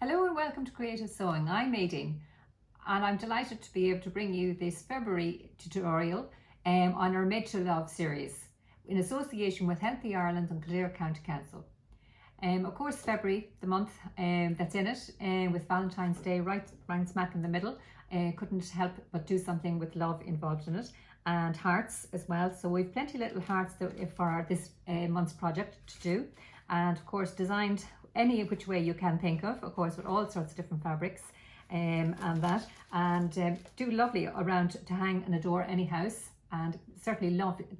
Hello and welcome to Creative Sewing. I'm Aideen and I'm delighted to be able to bring you this February tutorial on our Made to Love series in association with Healthy Ireland and Kildare County Council. Of course, February, the month that's in it, with Valentine's Day right smack in the middle, couldn't help but do something with love involved in it, and hearts as well. So we've plenty of little hearts for this month's project to do, and of course designed any which way you can think of course, with all sorts of different fabrics and do lovely around to hang and adore any house, and certainly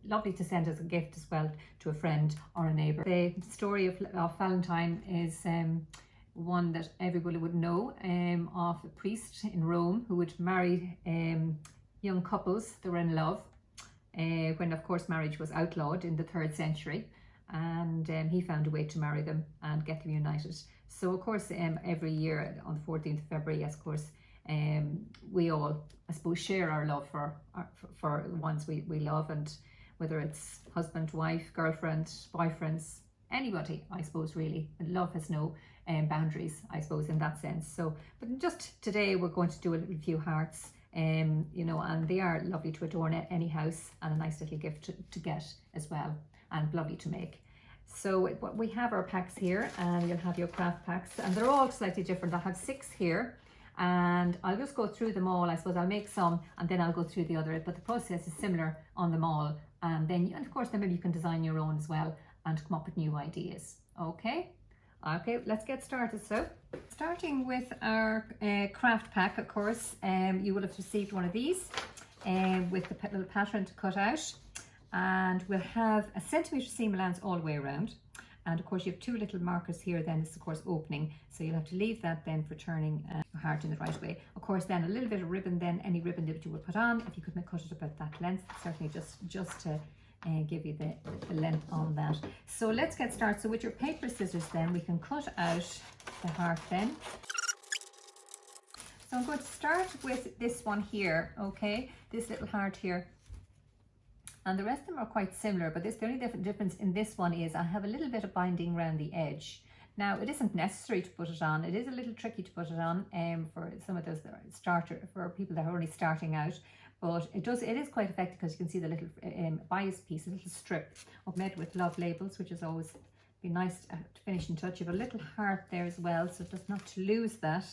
lovely to send as a gift as well to a friend or a neighbour. The story of Valentine is one that everybody would know, of a priest in Rome who would marry young couples that were in love when of course marriage was outlawed in the 3rd century, and he found a way to marry them and get them united. So of course every year on the 14th of February, of course, we all, I suppose, share our love for the ones we love, and whether it's husband, wife, girlfriend, boyfriends, anybody, I suppose, really. And love has no boundaries, I suppose, in that sense. So, but just today we're going to do a few hearts, you know, and they are lovely to adorn any house, and a nice little gift to get as well, and lovely to make. So we have our packs here, and you'll have your craft packs, and they're all slightly different. I have 6 here, and I'll just go through them all. I suppose I'll make some and then I'll go through the other, but the process is similar on them all. And then, and of course, then maybe you can design your own as well and come up with new ideas. Okay, let's get started. So starting with our craft pack, of course, you will have received one of these with the little pattern to cut out, and we'll have a centimetre seam allowance all the way around. And of course you have 2 little markers here, then it's of course opening, so you'll have to leave that then for turning a heart in the right way. Of course then a little bit of ribbon, then any ribbon that you would put on, if you could cut it about that length, certainly just to give you the length on that. So let's get started. So with your paper scissors then, we can cut out the heart then. So I'm going to start with this one here, okay, this little heart here. And the rest of them are quite similar, but the only difference in this one is I have a little bit of binding around the edge. Now, it isn't necessary to put it on. It is a little tricky to put it on for some of those for people that are only starting out, but it is quite effective, because you can see the little bias piece, a little strip made with love labels, which is always be nice to finishing touch. You have a little heart there as well, so just not to lose that.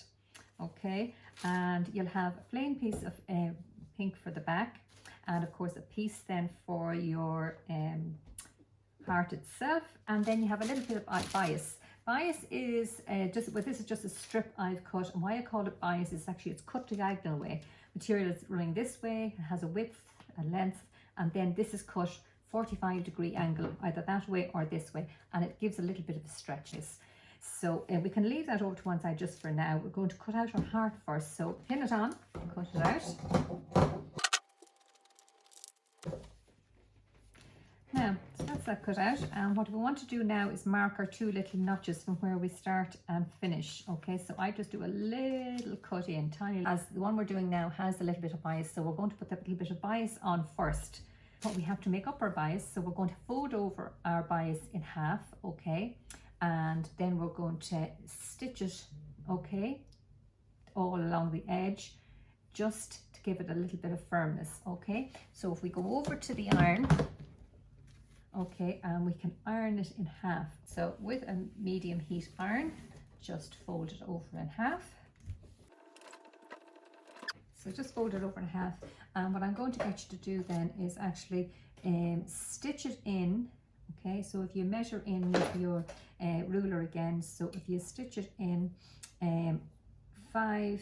Okay, and you'll have a plain piece of pink for the back, and of course a piece then for your heart itself, and then you have a little bit of bias. Bias is this is just a strip I've cut, and why I call it bias is actually it's cut diagonal way. Material is running this way, it has a width, a length, and then this is cut 45-degree angle, either that way or this way, and it gives a little bit of a stretchness. So we can leave that over to one side just for now. We're going to cut out our heart first, so pin it on, cut it out. Now, so that's that cut out, and what we want to do now is mark our 2 little notches from where we start and finish. Okay, so I just do a little cut in, tiny, as the one we're doing now has a little bit of bias, so we're going to put that little bit of bias on first. But we have to make up our bias, so we're going to fold over our bias in half, okay, and then we're going to stitch it, okay, all along the edge, just to give it a little bit of firmness. Okay, so if we go over to the iron, okay, and we can iron it in half. So with a medium heat iron, just fold it over in half. So just fold it over in half, and what I'm going to get you to do then is actually stitch it in. Okay, so if you measure in with your ruler again, so if you stitch it in 5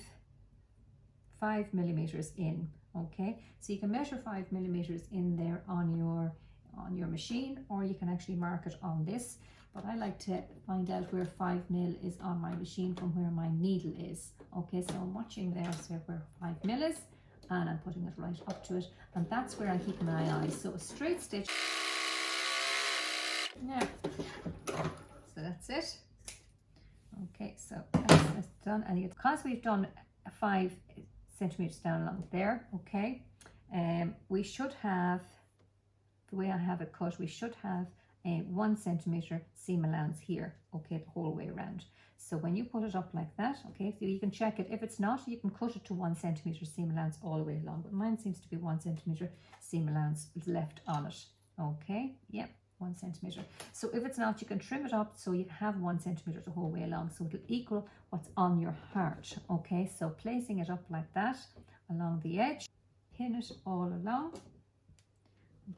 millimeters in, okay, so you can measure 5 millimeters in there on your machine, or you can actually mark it on this, but I like to find out where 5 mil is on my machine from where my needle is. Okay, so I'm watching there, so where 5 mil is, and I'm putting it right up to it, and that's where I keep my eye. So a straight stitch. Yeah, so that's it. Okay, so that's done, and because we've done 5 centimeters down along there, okay, we should have, the way I have it cut, we should have a 1 centimeter seam allowance here, okay, the whole way around. So when you put it up like that, okay, so you can check it. If it's not, you can cut it to 1 centimeter seam allowance all the way along, but mine seems to be 1 centimeter seam allowance left on it. Okay, yep, 1 centimeter. So if it's not, you can trim it up so you have 1 centimeter the whole way along, so it'll equal what's on your heart. Okay, so placing it up like that along the edge, pin it all along.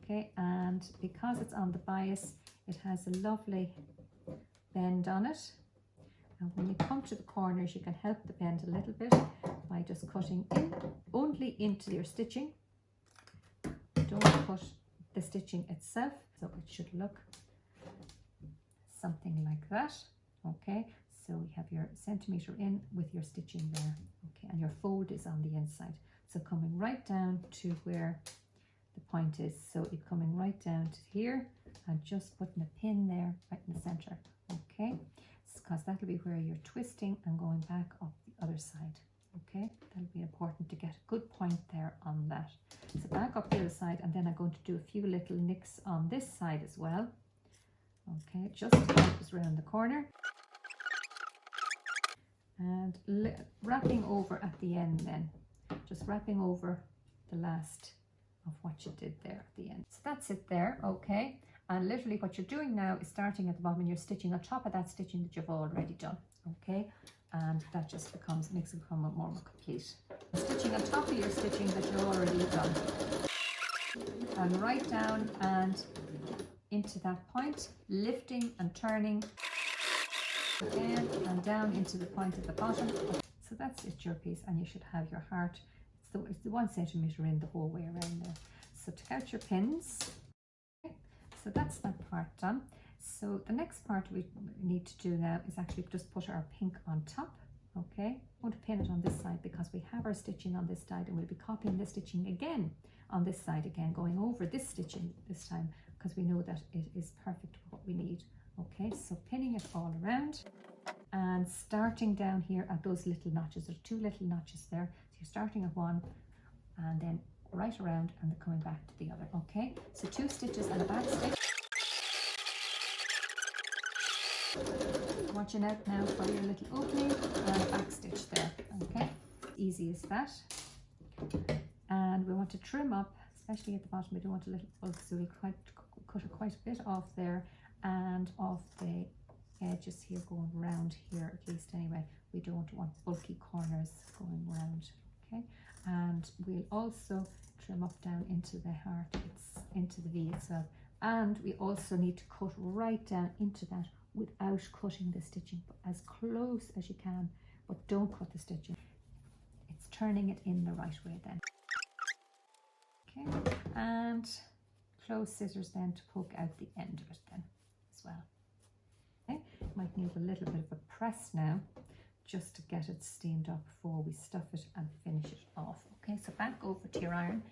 Okay, and because it's on the bias, it has a lovely bend on it. And when you come to the corners, you can help the bend a little bit by just cutting in only into your stitching. Don't cut the stitching itself, so it should look something like that. Okay, so we have your centimeter in with your stitching there. Okay, and your fold is on the inside, so coming right down to where the point is. So you're coming right down to here and just putting a pin there right in the center. Okay, because that'll be where you're twisting and going back up the other side. Okay, that'll be important to get a good point there on that. So back up the other side, and then I'm going to do a few little nicks on this side as well. Okay, just to help us around the corner. And wrapping over at the end then. Just wrapping over the last of what you did there at the end. So that's it there, okay? And literally what you're doing now is starting at the bottom and you're stitching on top of that stitching that you've already done, okay? And that just makes it become more complete. Stitching on top of your stitching that you're already done. And right down and into that point, lifting and turning again and down into the point at the bottom. So that's it, your piece, and you should have your heart. It's the 1 centimeter in the whole way around there. So take out your pins. Okay. So that's that part done. So the next part we need to do now is actually just put our pink on top. Okay, I'm going to pin it on this side because we have our stitching on this side, and we'll be copying the stitching again on this side again, going over this stitching this time because we know that it is perfect for what we need. Okay, so pinning it all around and starting down here at those little notches. There's 2 little notches there. So you're starting at one and then right around and then coming back to the other. Okay, so 2 stitches and a back stitch. Watching out now for your little opening and a back stitch there. Okay, easy as that. And we want to trim up, especially at the bottom. We don't want a little bulk, so we'll cut quite a bit off there and off the edges here, going round here at least anyway. We don't want bulky corners going round. Okay, and we'll also trim up down into the heart, it's into the V itself, and we also need to cut right down into that without cutting the stitching, but as close as you can, but don't cut the stitching. It's turning it in the right way then. Okay, and close scissors then to poke out the end of it then as well. Okay, might need a little bit of a press now just to get it steamed up before we stuff it and finish it off. Okay, so back over to your iron,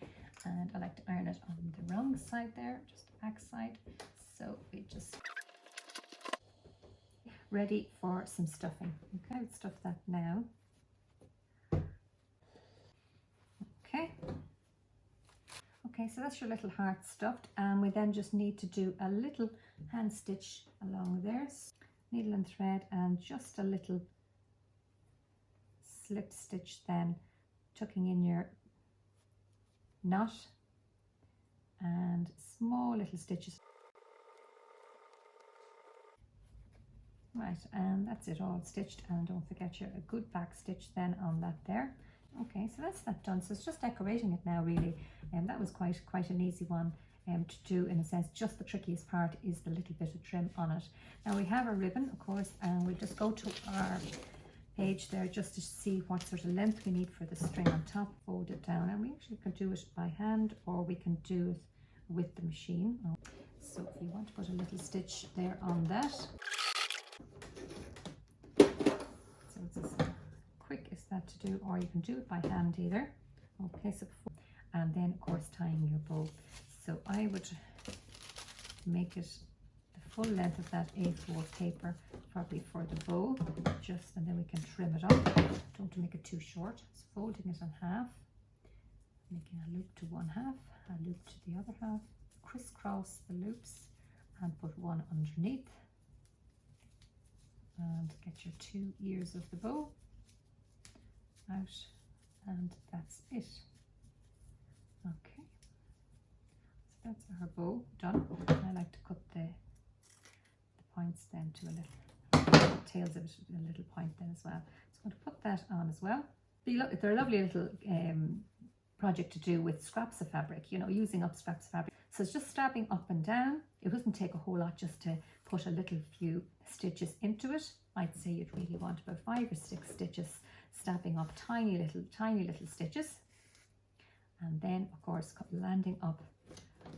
and I like to iron it on the wrong side there, just the back side. So we just ready for some stuffing. Okay, let's stuff that now. Okay. Okay, so that's your little heart stuffed, and we then just need to do a little hand stitch along there, needle and thread, and just a little slip stitch then, tucking in your knot, and small little stitches. Right, and that's it all stitched, and don't forget your a good back stitch then on that there. Okay, so that's that done. So it's just decorating it now really, and that was quite an easy one to do in a sense. Just the trickiest part is the little bit of trim on it. Now we have a ribbon, of course, and we'll just go to our page there just to see what sort of length we need for the string on top, fold it down, and we actually can do it by hand or we can do it with the machine. So if you want to put a little stitch there on that, so it's as quick as that to do, or you can do it by hand either. Okay, so before, and then of course tying your bow. So I would make it the full length of that A4 paper probably for the bow, just, and then we can trim it up. Don't want to make it too short. So folding it in half, making a loop to one half, a loop to the other half, crisscross the loops, and put one underneath, and get your 2 ears of the bow out, and that's it. Okay, so that's our bow done. I like to cut the points then to a little, the tails of it a little point then as well. So I'm going to put that on as well. They're a lovely little project to do with scraps of fabric, you know, using up scraps of fabric. So it's just stabbing up and down. It doesn't take a whole lot just to put a little few stitches into it. I'd say you'd really want about 5 or 6 stitches, stabbing up tiny little stitches. And then of course landing up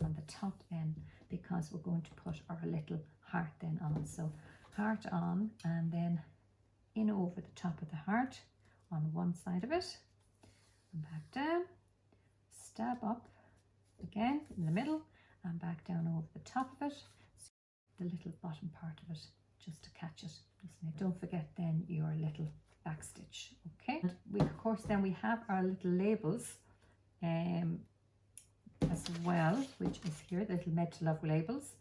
on the top then, because we're going to put our little heart then on. So heart on, and then in over the top of the heart on one side of it, and back down, stab up again in the middle, and back down over the top of it, so the little bottom part of it, just to catch it. Don't forget then your little back stitch. Okay, and we of course then we have our little labels as well, which is here, the little Made to Love labels.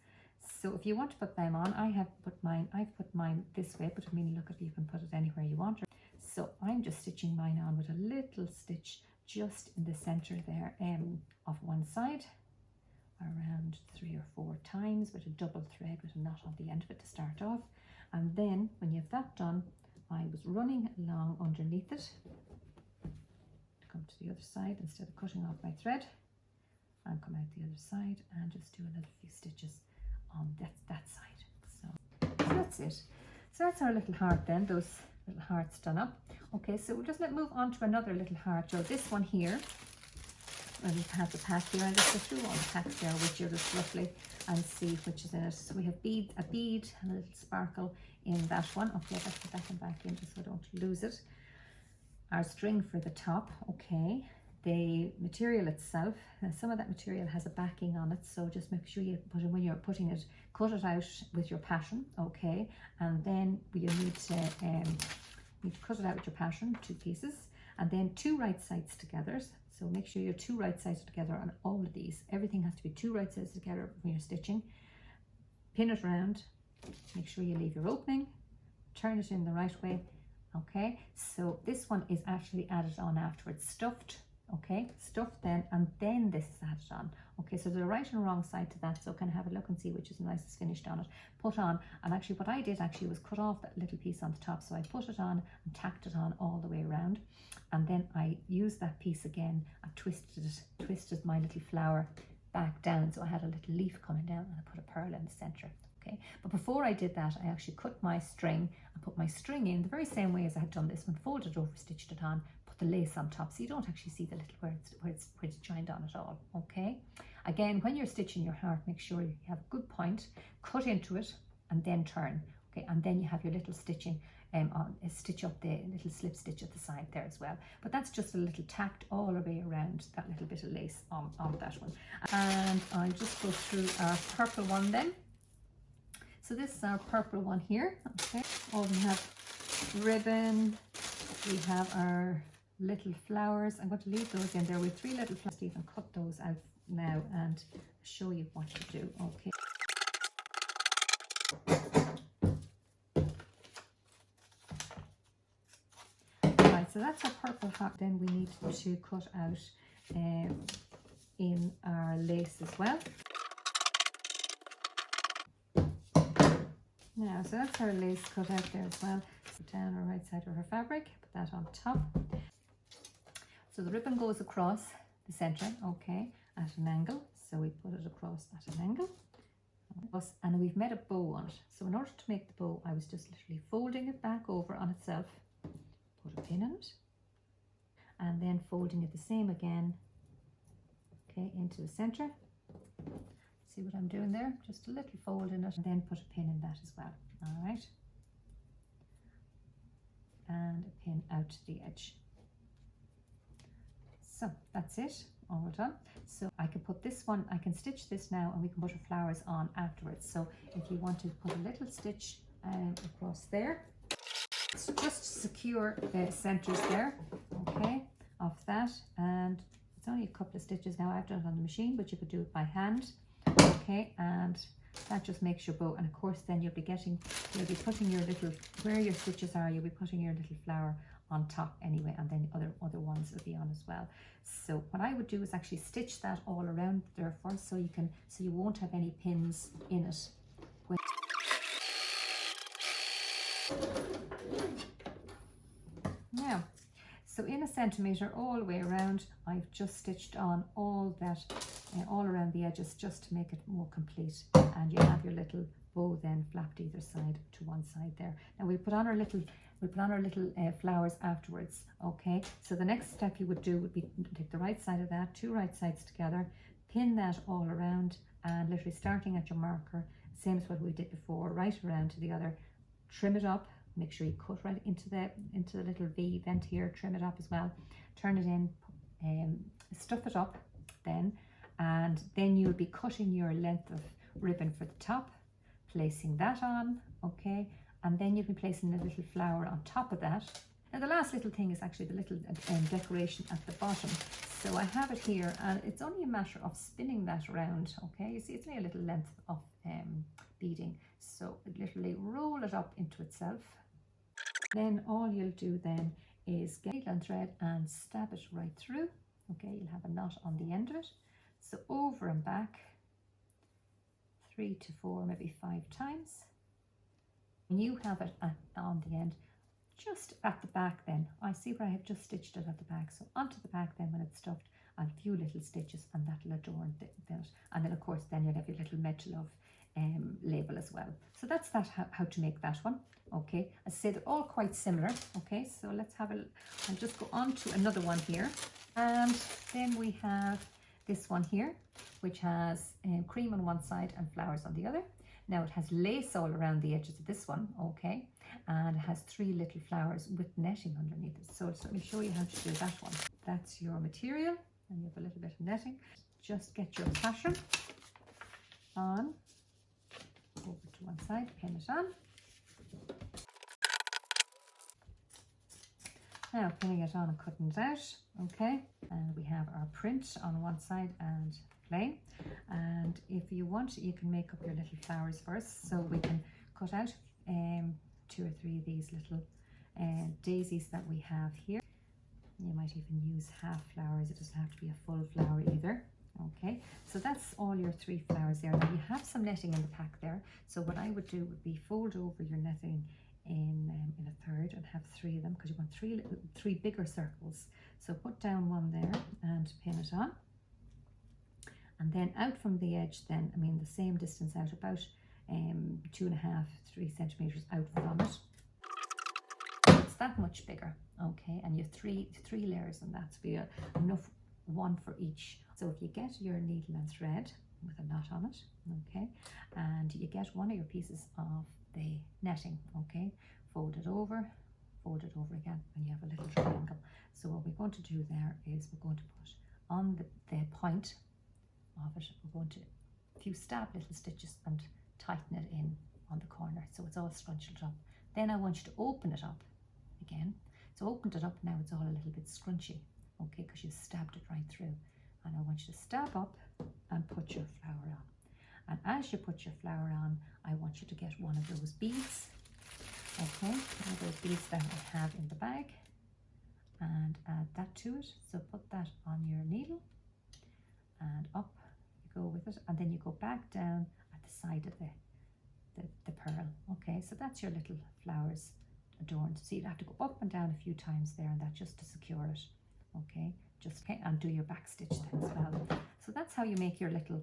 So if you want to put them on, I've put mine this way, but I mean, look, you can put it anywhere you want. So I'm just stitching mine on with a little stitch just in the center there of one side, around 3 or 4 times, with a double thread with a knot on the end of it to start off. And then when you have that done, I was running along underneath it to come to the other side instead of cutting off my thread, and come out the other side and just do another few stitches on that side. So that's it. So that's our little heart then, those little hearts done up. Okay, so we'll just move on to another little heart. So this one here, and we have the pack here. I'll just go through all the packs there with you just roughly and see which is in it. So we have a bead and a little sparkle in that one. Okay, let's put that one back in just so I don't lose it. Our string for the top. Okay, the material itself, some of that material has a backing on it, so just make sure you put it, when you're putting it, cut it out with your pattern. Okay, and then you need to cut it out with your pattern, 2 pieces, and then 2 right sides together. So make sure you're 2 right sides together on all of these. Everything has to be 2 right sides together when you're stitching. Pin it round, make sure you leave your opening, turn it in the right way. Okay, so this one is actually added on afterwards, stuffed. Okay, stuffed then, and then this is added on. Okay, so there's a right and wrong side to that, so kind of have a look and see which is the nicest finished on it. Put on, and actually what I did actually was cut off that little piece on the top, so I put it on and tacked it on all the way around, and then I used that piece again and twisted my little flower back down, so I had a little leaf coming down, and I put a pearl in the center. Okay, but before I did that, I actually cut my string and put my string in the very same way as I had done this one, folded it over, stitched it on, put the lace on top, so you don't actually see the little where it's joined on at all. Okay, again, when you're stitching your heart, make sure you have a good point, cut into it, and then turn. Okay, and then you have your little stitching stitch up the little slip stitch at the side there as well. But that's just a little tacked all the way around that little bit of lace on that one. And I'll just go through our purple one then. So this is our purple one here. Okay, we have ribbon, we have our little flowers. I'm going to leave those in there with 3 little flowers. Even cut those out now and show you what to do. Okay. Right, so that's our purple heart. Then we need to cut out in our lace as well. Now, so that's our lace cut out there as well. So down our right side of our fabric, put that on top. So the ribbon goes across the center, okay, at an angle. So we put it across at an angle. And we've made a bow on it. So in order to make the bow, I was just literally folding it back over on itself, put a pin in it, and then folding it the same again, okay, into the center. See what I'm doing there? Just a little fold in it, and then put a pin in that as well. All right, and a pin out to the edge. So that's it, all done. So I can put this one, I can stitch this now, and we can put our flowers on afterwards. So if you want to put a little stitch across there, so just secure the centers there, okay, of that. And it's only a couple of stitches now. I've done it on the machine, but you could do it by hand. Okay, and That just makes your bow, and of course then you'll be putting your little, where your stitches are, you'll be putting your little flower on top anyway, and then other ones will be on as well. So what I would do is actually stitch that all around there first, so you won't have any pins in it. Now, so in a centimetre all the way around, I've just stitched on all that, all around the edges, just to make it more complete. And you have your little bow then flapped either side to one side there. Now we'll put on our little flowers afterwards. Okay, so the next step you would do would be take the right side of that, two right sides together, pin that all around, and literally starting at your marker, same as what we did before, right around to the other, trim it up. Make sure you cut right into the little V vent here, trim it up as well, turn it in, stuff it up then, and then you'll be cutting your length of ribbon for the top, placing that on, okay, and then you'll be placing a little flower on top of that. Now the last little thing is actually the little decoration at the bottom. So I have it here, and it's only a matter of spinning that around, okay. You see it's only a little length of beading, so literally roll it up into itself. Then all you'll do then is get needle and thread and stab it right through. Okay, you'll have a knot on the end of it. So over and back 3 to 4, maybe 5 times. When you have it on the end, just at the back then, I see where I have just stitched it at the back. So onto the back then when it's stuffed, I'll a few little stitches, and that'll adorn it. And then of course then you'll have your little Medge Love label as well. So that's how to make that one. Okay, I say they're all quite similar. Okay, so let's have I'll just go on to another one here, and then we have this one here, which has cream on one side and flowers on the other. Now it has lace all around the edges of this one, okay, and it has 3 little flowers with netting underneath it. So let me show you how to do that one. That's your material, and you have a little bit of netting. Just get your pattern on, over to one side, pin it on. Now pinning it on and cutting it out, okay, and we have our print on one side and plain. And if you want, you can make up your little flowers first. So we can cut out 2 or 3 of these little daisies that we have here. You might even use half flowers, it doesn't have to be a full flower either. Okay, so that's all your 3 flowers there. Now you have some netting in the pack there, so what I would do would be fold over your netting in a third and have 3 of them, because you want 3 bigger circles. So put down one there and pin it on, and then out from the edge then, I mean the same distance out, about 2.5–3 centimeters out from it. It's that much bigger, okay, and you have 3 layers, and that's be enough, one for each. So if you get your needle and thread with a knot on it, okay, and you get one of your pieces of the netting, okay, fold it over again, and you have a little triangle. So what we're going to do there is we're going to put on the point of it, we're going to a few stab little stitches and tighten it in on the corner so it's all scrunched up. Then I want you to open it up again. So opened it up, now it's all a little bit scrunchy, okay, because you stabbed it right through. And I want you to stab up and put your flower on. And as you put your flower on, I want you to get one of those beads, okay, one of those beads that I have in the bag, and add that to it. So put that on your needle, and up you go with it, and then you go back down at the side of the pearl. Okay, so that's your little flowers adorned. So you'd have to go up and down a few times there, and that just to secure it. Okay, just okay, and do your back stitch then as well. So that's how you make your little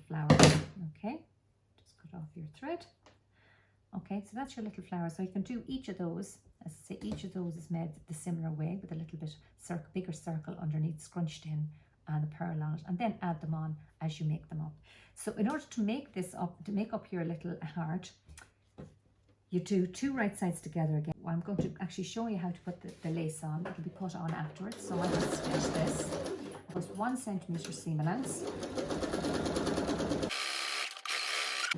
flower. Okay, just cut off your thread. Okay, so that's your little flower. So you can do each of those. As I say, each of those is made the similar way, with a little bit bigger circle underneath, scrunched in, and a pearl on it, and then add them on as you make them up. So in order to make this up, to make up your little heart, you do 2 right sides together again. Well, I'm going to actually show you how to put the lace on. It'll be put on afterwards. So I will stitch this. First 1 centimeter seam allowance.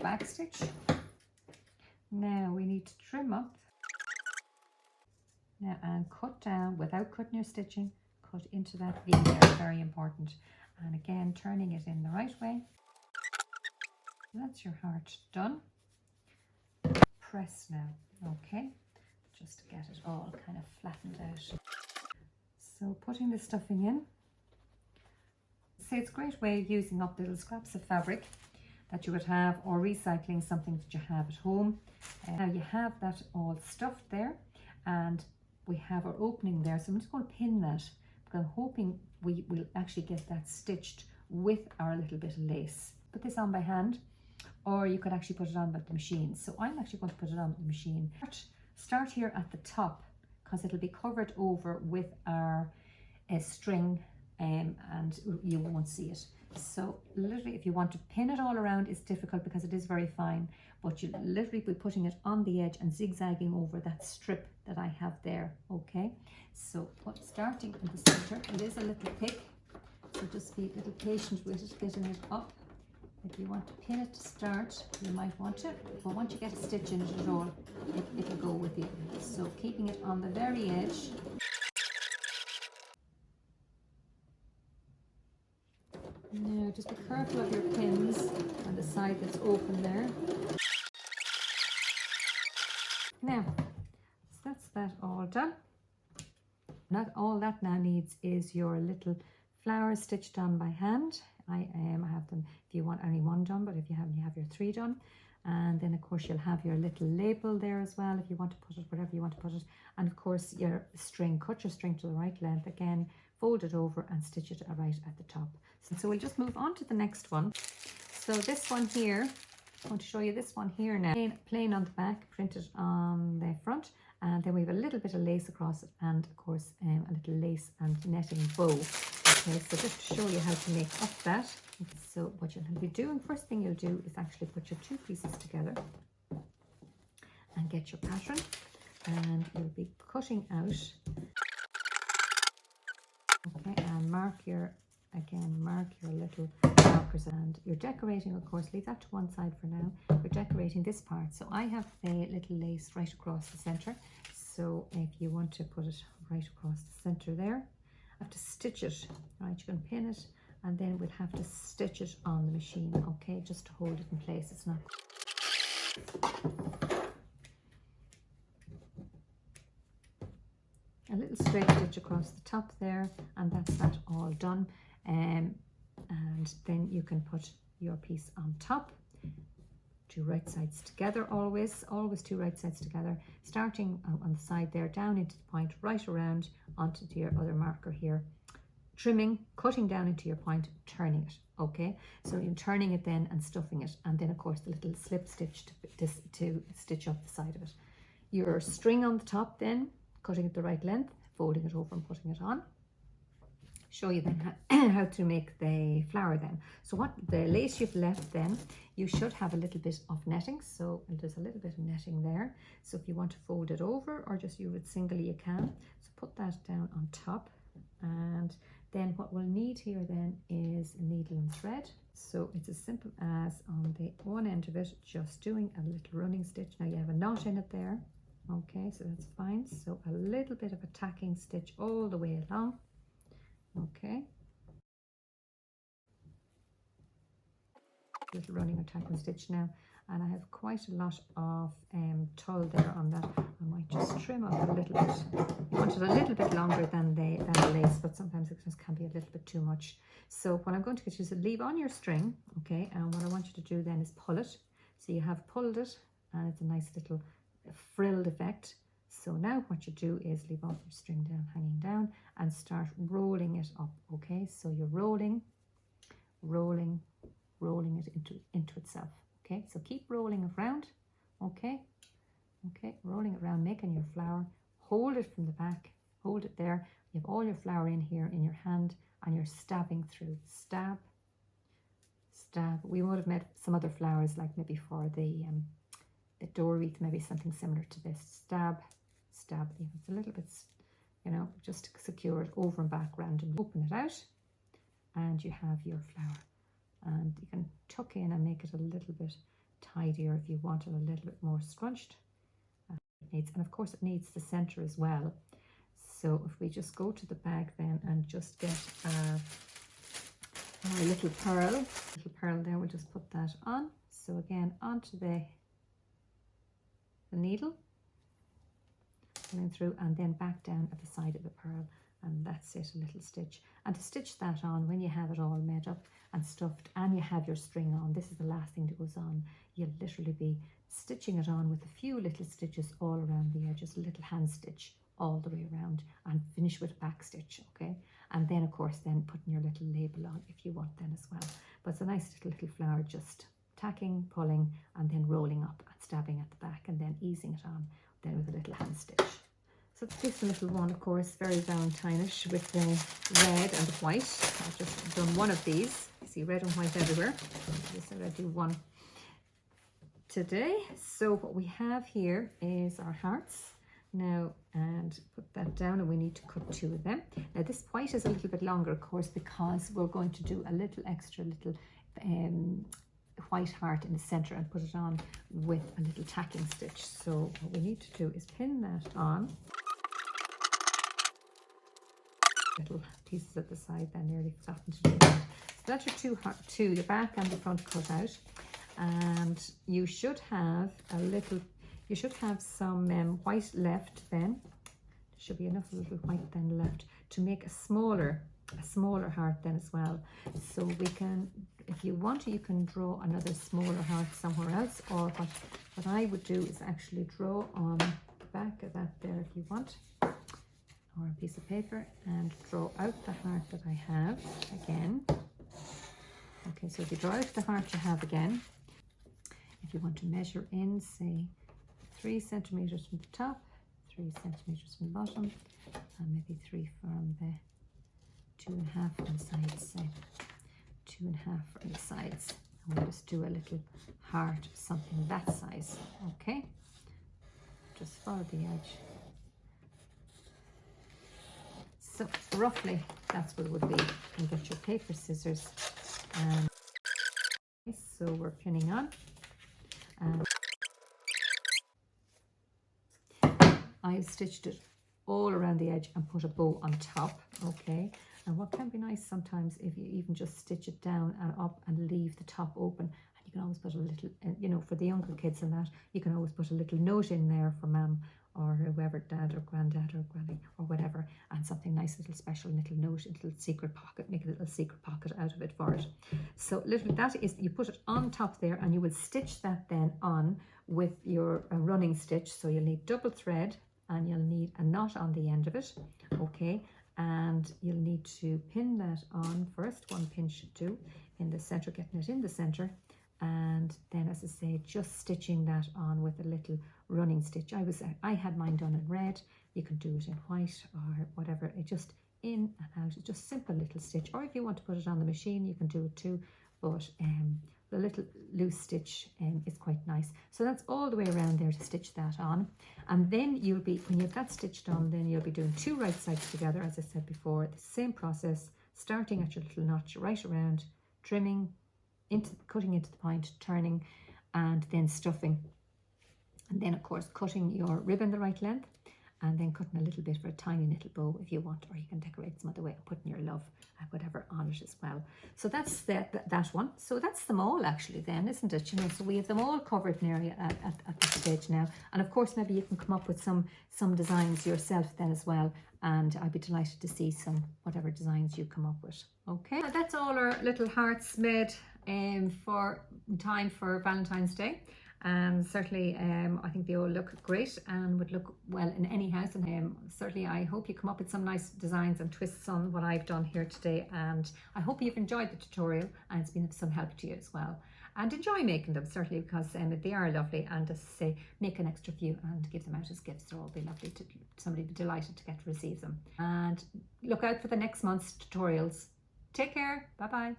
Back stitch. Now we need to trim up. Now and cut down without cutting your stitching. Cut into that V there, very important. And again, turning it in the right way. That's your heart done. Press now, okay, just to get it all kind of flattened out. So putting the stuffing in. So it's a great way of using up little scraps of fabric that you would have, or recycling something that you have at home. Now you have that all stuffed there, and we have our opening there, so I'm just going to pin that because I'm hoping we will actually get that stitched with our little bit of lace. Put this on by hand, or you could actually put it on with the machine. So I'm actually going to put it on with the machine. Start here at the top because it'll be covered over with our string, and you won't see it. So literally, if you want to pin it all around, it's difficult because it is very fine, but you literally be putting it on the edge and zigzagging over that strip that I have there. Okay, so starting in the center, it is a little thick, so just be a little patient with it, getting it up. If you want to pin it to start, you might want to, but once you get a stitch in it at all, it'll go with you. So keeping it on the very edge. Now just be careful of your pins on the side that's open there. Now, so that's that all done. All that now needs is your little flowers stitched on by hand. I have them if you want only one done, but if you haven't, you have your 3 done. And then of course you'll have your little label there as well if you want to put it, whatever you want to put it. And of course your string, cut your string to the right length again, fold it over and stitch it right at the top. So we'll just move on to the next one. So this one here, I want to show you this one here now. Plain on the back, printed on the front, and then we have a little bit of lace across it, and of course a little lace and netting bow. Okay, so just to show you how to make up that. So what you'll be doing, first thing you'll do is actually put your 2 pieces together and get your pattern, and you'll be cutting out, okay, and mark your little markers, and you're decorating, of course, leave that to one side for now. We're decorating this part, so I have a little lace right across the center, so if you want to put it right across the center there, have to stitch it, right, you can pin it, and then we'll have to stitch it on the machine, okay, just to hold it in place. It's not a little straight stitch across the top there, and that's that all done. And then you can put your piece on top, 2 right sides together, always 2 right sides together, starting on the side there, down into the point, right around onto your other marker here, trimming, cutting down into your point, turning it, okay? So you're turning it then and stuffing it, and then of course the little slip stitch to stitch up the side of it. Your string on the top then, cutting it the right length, folding it over and putting it on. Show you then how to make the flower then. So what the lace you've left then, you should have a little bit of netting, so there's a little bit of netting there. So if you want to fold it over or just use it singly, you can. So put that down on top, and then what we'll need here then is a needle and thread. So it's as simple as on the one end of it, just doing a little running stitch. Now you have a knot in it there, okay, so that's fine. So a little bit of a tacking stitch all the way along. Okay, little running or tacking stitch now, and I have quite a lot of tulle there on that. I might just trim up a little bit. You want it a little bit longer than the lace, but sometimes it just can be a little bit too much. So what I'm going to get you is leave on your string, okay, and what I want you to do then is pull it. So you have pulled it, and it's a nice little frilled effect. So now what you do is leave off your string down, hanging down, and start rolling it up, okay? So you're rolling it into itself, okay? So keep rolling around, okay? Okay, rolling it around, making your flower. Hold it from the back, hold it there. You have all your flour in here in your hand, and you're stabbing through. Stab, stab. We would have made some other flowers, like maybe for the door wreath, maybe something similar to this. Stab, stab. It's a little bit, you know, just to secure it over and back round, and open it out, and you have your flower. And you can tuck in and make it a little bit tidier if you want it a little bit more scrunched. And of course it needs the center as well. So if we just go to the bag then and just get our little pearl there, we'll just put that on. So again, onto the needle, going through, and then back down at the side of the pearl, and that's it, a little stitch. And to stitch that on, when you have it all made up and stuffed and you have your string on, this is the last thing that goes on. You'll literally be stitching it on with a few little stitches all around the edges, a little hand stitch all the way around, and finish with a back stitch, okay? And then of course then putting your little label on if you want then as well. But it's a nice little flower, just tacking, pulling, and then rolling up and stabbing at the back, and then easing it on then with a little hand stitch. So this little one, of course, very Valentine-ish with the red and white. I've just done one of these. You see red and white everywhere. I just said I'd do one today. So what we have here is our hearts now, and put that down, and we need to cut 2 of them. Now this white is a little bit longer, of course, because we're going to do a little extra little white heart in the center and put it on with a little tacking stitch. So what we need to do is pin that on. Little pieces at the side, then nearly forgotten to do that. So that's your two, the back and the front cut out, and you should have some white left. Then there should be enough little white then left to make a smaller heart then as well. So we can, if you want to, you can draw another smaller heart somewhere else, or what I would do is actually draw on the back of that there if you want, or a piece of paper, and draw out the heart that I have again. Okay, so if you draw out the heart you have again, if you want to measure in, say 3 centimeters from the top, 3 centimeters from the bottom, and maybe 3 from the 2.5 from the sides, say 2.5 from the sides, and we'll just do a little heart, something that size. Okay, just follow the edge. So roughly that's what it would be. And get your paper, scissors, and so we're pinning on. And I've stitched it all around the edge and put a bow on top, okay? And what can be nice sometimes, if you even just stitch it down and up and leave the top open, and you can always put a little, you know, for the younger kids and that, you can always put a little note in there for mum or whoever, dad or granddad or granny or whatever, and something nice, little special little note, a little secret pocket, make a little secret pocket out of it for it. So literally that is, you put it on top there, and you will stitch that then on with your running stitch. So you'll need double thread, and you'll need a knot on the end of it, okay? And you'll need to pin that on first. One pin should do in the center, getting it in the center, and then, as I say, just stitching that on with a little running stitch. I had mine done in red. You can do it in white or whatever. It just in and out. It's just simple little stitch. Or if you want to put it on the machine, you can do it too. But the little loose stitch is quite nice. So that's all the way around there to stitch that on. And then you'll be, when you've that stitched on, then you'll be doing 2 right sides together, as I said before. The same process, starting at your little notch right around, trimming, cutting into the point, turning, and then stuffing. And then of course cutting your ribbon the right length, and then cutting a little bit for a tiny little bow if you want, or you can decorate some other way and putting your love and whatever on it as well. So that's that one. So that's them all actually then, isn't it? You know, so we have them all covered nearly at this stage now. And of course maybe you can come up with some designs yourself then as well, and I'd be delighted to see some whatever designs you come up with. Okay, that's all our little hearts made for time for Valentine's Day. And certainly I think they all look great and would look well in any house, and certainly I hope you come up with some nice designs and twists on what I've done here today, and I hope you've enjoyed the tutorial and it's been of some help to you as well, and enjoy making them certainly, because they are lovely, and as I say, make an extra few and give them out as gifts. They'll all be lovely, to somebody be delighted to get to receive them. And look out for the next month's tutorials. Take care, bye bye.